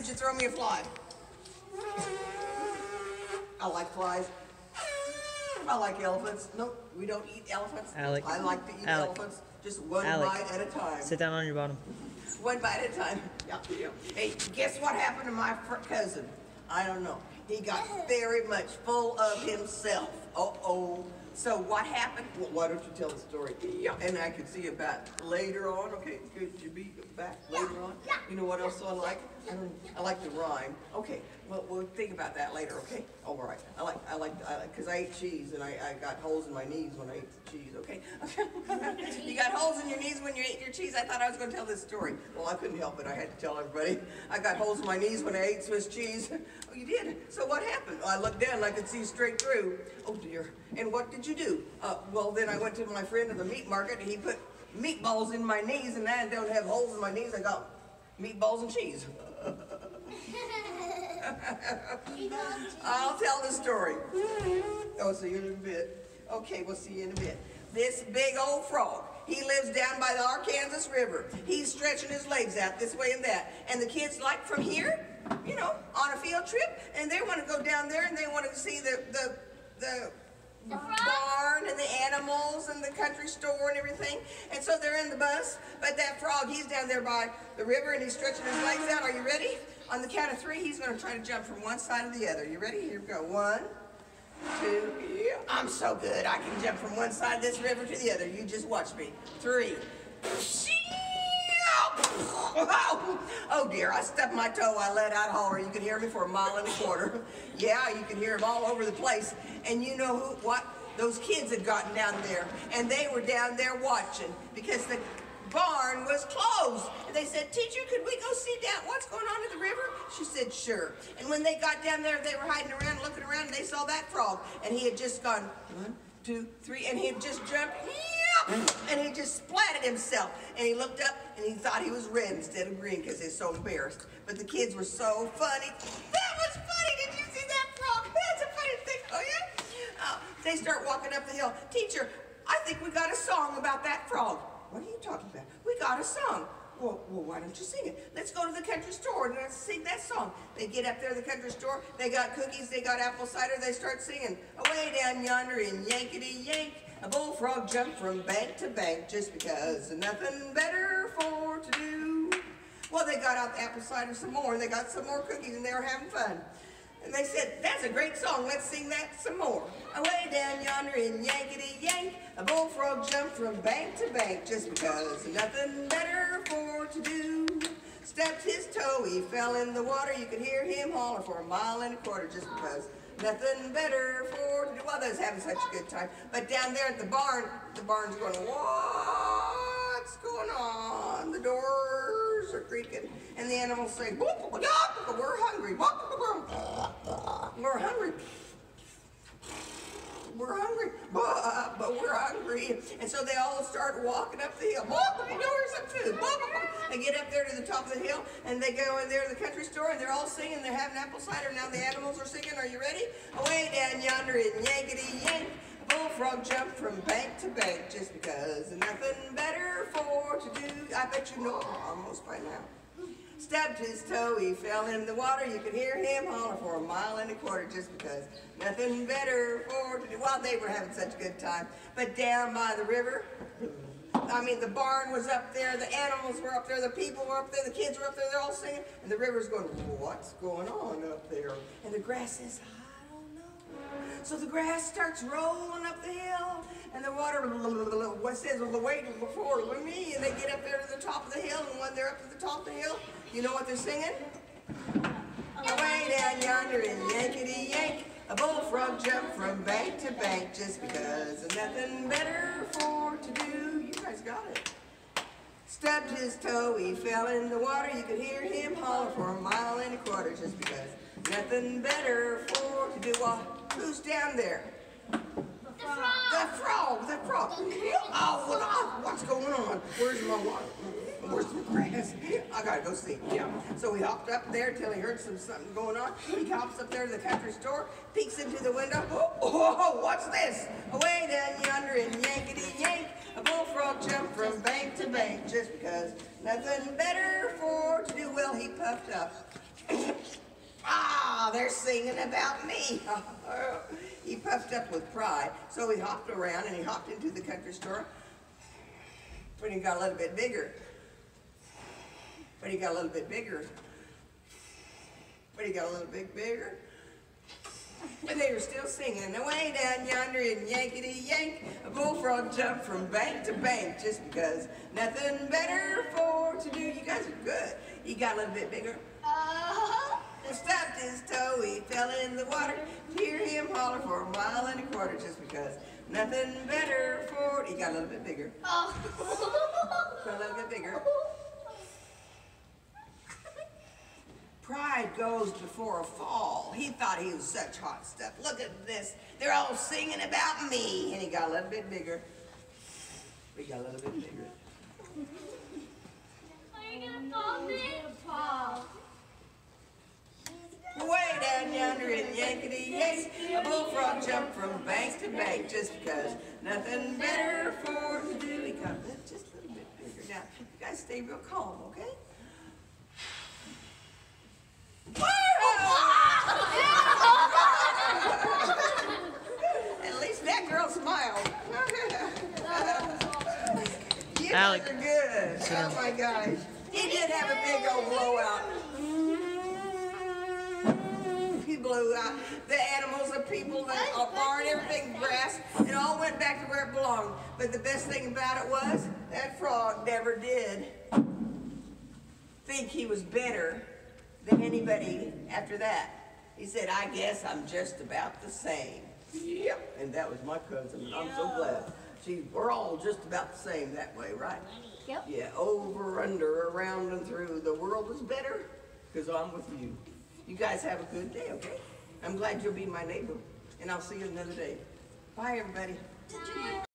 could you throw me a fly? I like flies. I like elephants. No, we don't eat elephants. Alec. I like to eat elephants. Just one bite at a time. Sit down on your bottom. One bite at a time. Yeah. Hey, guess what happened to my cousin? I don't know. He got very much full of himself. Uh-oh. So what happened? Well, why don't you tell the story? Yeah. And I could see you back later on. Okay, could you be back later on? Yeah. You know what else I like? I like to rhyme. Okay, well, we'll think about that later, okay? All right. I like, because I ate cheese and I got holes in my knees when I ate the cheese, okay? You got holes in your knees when you ate your cheese? I thought I was going to tell this story. Well, I couldn't help it. I had to tell everybody. I got holes in my knees when I ate Swiss cheese. Oh, you did? So what happened? Well, I looked down and I could see straight through. Oh, dear. And what did you do? Well, then I went to my friend at the meat market and he put meatballs in my knees, and I don't have holes in my knees. I got meatballs and cheese. I'll tell the story. I'll see you in a bit. Okay, we'll see you in a bit. This big old frog, he lives down by the Arkansas River. He's stretching his legs out this way and that. And the kids like from here, you know, on a field trip, and they want to go down there and they want to see the barn and the animals and the country store and everything. And so they're in the bus, but that frog, he's down there by the river and he's stretching his legs out. Are you ready? On the count of 3, he's going to try to jump from one side to the other. You ready? Here we go. 1, 2, yeah. I'm so good. I can jump from one side of this river to the other. You just watch me. 3. Oh dear, I stubbed my toe. I let out a holler. You could hear me for 1.25 miles. Yeah, you could hear them all over the place. And you know what? Those kids had gotten down there, and they were down there watching because the barn was closed. And they said, "Teacher, could we go see down what's going on in the river?" She said, "Sure." And when they got down there, they were hiding around, looking around, and they saw that frog. And he had just gone 1, 2, 3, and he had just jumped, and he just splatted himself. And he looked up, and he thought he was red instead of green because he's so embarrassed. But the kids were so funny. That was funny. Did you see that frog? That's a funny thing. Oh, yeah? They start walking up the hill. "Teacher, I think we got a song about that frog." "What are you talking about?" "We got a song." Well, why don't you sing it? "Let's go to the country store and let's sing that song." They get up there to the country store. They got cookies. They got apple cider. They start singing. "Away down yonder in Yankety yank, a bullfrog jumped from bank to bank just because nothing better for to do." Well, they got out the apple cider some more, and they got some more cookies, and they were having fun. And they said, "That's a great song. Let's sing that some more. Away down yonder in Yankety yank, a bullfrog jumped from bank to bank just because nothing better for to do. Stubbed his toe, he fell in the water. You could hear him holler for 1.25 miles just because nothing better for to do." Well, they was having such a good time. But down there at the barn's going, "What's going on?" The doors are creaking, and the animals say, "We're hungry. We're hungry. We're hungry, but we're hungry." And so they all start walking up the hill. "Where's some food?" They get up there to the top of the hill, and they go in there to the country store, and they're all singing. They're having apple cider. Now the animals are singing. Are you ready? "Away down yonder in Yankety yank, a bullfrog jumped from bank to bank just because nothing better for to do." I bet you know it almost by now. Stubbed his toe, he fell in the water. You could hear him holler for 1.25 miles just because nothing better for to do. Well, they were having such a good time. But down by the river, I mean, the barn was up there, the animals were up there, the people were up there, the kids were up there, they're all singing, and the river's going, "What's going on up there?" And the grass says, "I don't know." So the grass starts rolling up the hill, and the water, what says, "Well, wait before me," and they get up there to the top of the hill, and when they're up to the top of the hill, you know what they're singing? "Away down yonder in Yankety yank, a bullfrog jumped from bank to bank just because nothing better for to do." You guys got it. Stubbed his toe, he fell in the water. You could hear him holler for 1.25 miles just because nothing better for to do. Well, who's down there? The frog. The frog. The frog. Oh, what's going on? Where's my water? Where's the grass? I gotta go see. Yeah. So he hopped up there till he heard something going on. He hops up there to the country store, peeks into the window. Oh, what's this? "Away down yonder in Yankety yank, a bullfrog jumped from bank to bank just because nothing better for to do." Well, he puffed up. Ah, they're singing about me. He puffed up with pride, so he hopped around and he hopped into the country store. But he got a little bit bigger. But he got a little bit bigger. But he got a little bit bigger. And they were still singing. Away down yonder in Yankety yank, a bullfrog jumped from bank to bank just because nothing better for to do. You guys are good. He got a little bit bigger. And stubbed his toe, he fell in the water. Hear him holler for a mile and a quarter just because nothing better for. He got a little bit bigger. Got a little bit bigger. Pride goes before a fall. He thought he was such hot stuff. Look at this. They're all singing about me. And he got a little bit bigger. He got a little bit bigger. Are you gonna fall, Paul? Way down yonder in Yankety yank, a bullfrog jumped from bank to bank just because nothing better for to do. He got just a little bit bigger. Now, you guys stay real calm, okay? At least that girl smiled. You guys are good. Oh my gosh. He did have a big old blowout. He blew out the animals, the people, the barn, everything, grass. It all went back to where it belonged. But the best thing about it was that frog never did think he was better than anybody after that. He said, I guess I'm just about the same. Yep. And that was my cousin, and I'm so glad. We're all just about the same that way, right? Yep. Yeah, over, under, around, and through. The world is better because I'm with you. You guys have a good day, okay? I'm glad you'll be my neighbor, and I'll see you another day. Bye, everybody.